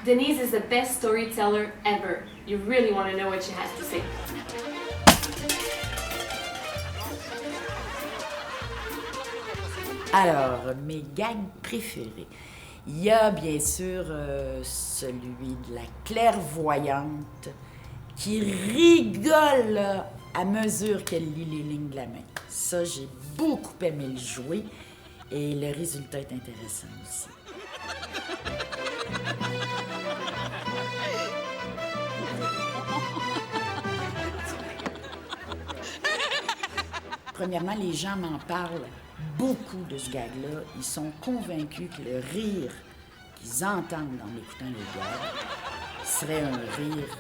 Denise is the best storyteller ever. You really want to know what she has to say. Alors, mes gags préférés. Il y a bien sûr celui de la clairvoyante qui rigole là, à mesure qu'elle lit les lignes de la main. Ça, j'ai beaucoup aimé le jouer et le résultat est intéressant aussi. Premièrement, les gens m'en parlent beaucoup de ce gag-là. Ils sont convaincus que le rire qu'ils entendent en écoutant les gags serait un rire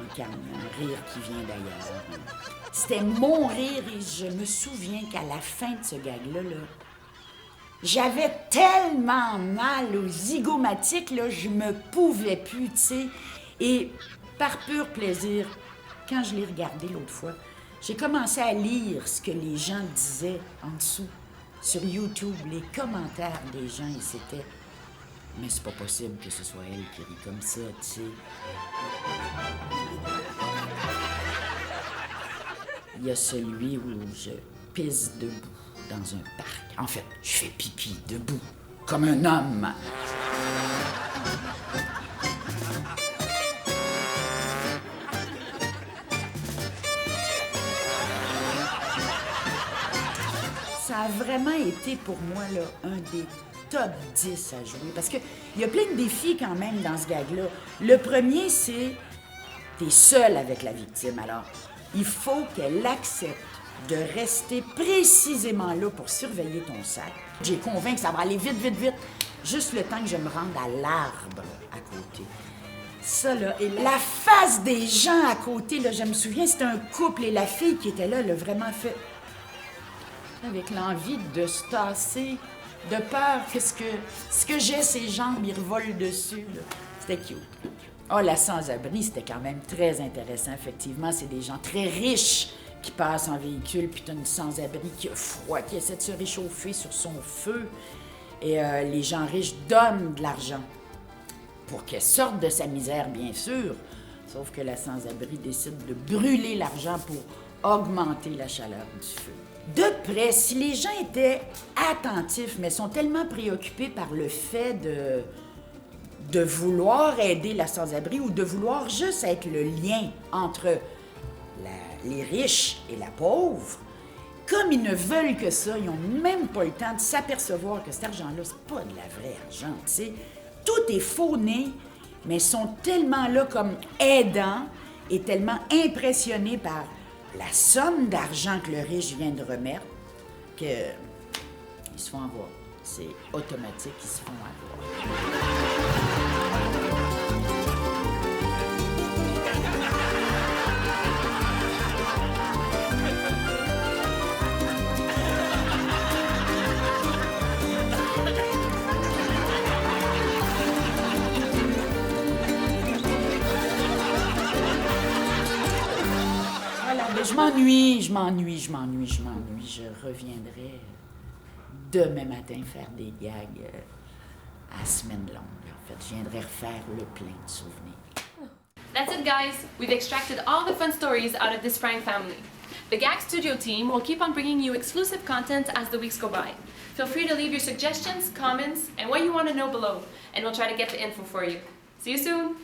incarné, un rire qui vient d'ailleurs. C'était mon rire et je me souviens qu'à la fin de ce gag-là, j'avais tellement mal aux zygomatiques, là, je me pouvais plus, tu sais. Et par pur plaisir, quand je l'ai regardé l'autre fois, j'ai commencé à lire ce que les gens disaient en dessous, sur YouTube, les commentaires des gens, et c'était « Mais c'est pas possible que ce soit elle qui rit comme ça, tu sais. » Il y a celui où je pisse debout dans un parc. En fait, je fais pipi debout, comme un homme. Ça a vraiment été pour moi là, un des top 10 à jouer. Parce qu'il y a plein de défis quand même dans ce gag-là. Le premier, c'est t'es seul avec la victime. Alors, il faut qu'elle accepte de rester précisément là pour surveiller ton sac. J'ai convaincu que ça va aller vite, vite, vite. Juste le temps que je me rende à l'arbre à côté. Ça, là, et la face des gens à côté, là, je me souviens, c'était un couple et la fille qui était là, elle a vraiment fait... avec l'envie de se tasser, de peur que ce que j'ai, ses jambes, ils revolent dessus. Là. C'était cute. Oh, la sans-abri, c'était quand même très intéressant, effectivement. C'est des gens très riches qui passent en véhicule, puis t'as une sans-abri qui a froid, qui essaie de se réchauffer sur son feu. Et les gens riches donnent de l'argent pour qu'elle sorte de sa misère, bien sûr. Sauf que la sans-abri décide de brûler l'argent pour augmenter la chaleur du feu. De près, si les gens étaient attentifs, mais sont tellement préoccupés par le fait de vouloir aider la sans-abri ou de vouloir juste être le lien entre les riches et la pauvre, comme ils ne veulent que ça, ils n'ont même pas le temps de s'apercevoir que cet argent-là, c'est pas de la vraie argent, tu sais. Tout est faux-né, mais ils sont tellement là comme aidants et tellement impressionnés par la somme d'argent que le riche vient de remettre, qu'ils se font avoir. C'est automatique, ils se font avoir. Je m'ennuie. Je reviendrai demain matin faire des gags à semaine longue. En fait, je viendrai refaire le plein de souvenirs. That's it, guys. We've extracted all the fun stories out of this prank family. The Gag Studio team will keep on bringing you exclusive content as the weeks go by. Feel free to leave your suggestions, comments, and what you want to know below, and we'll try to get the info for you. See you soon!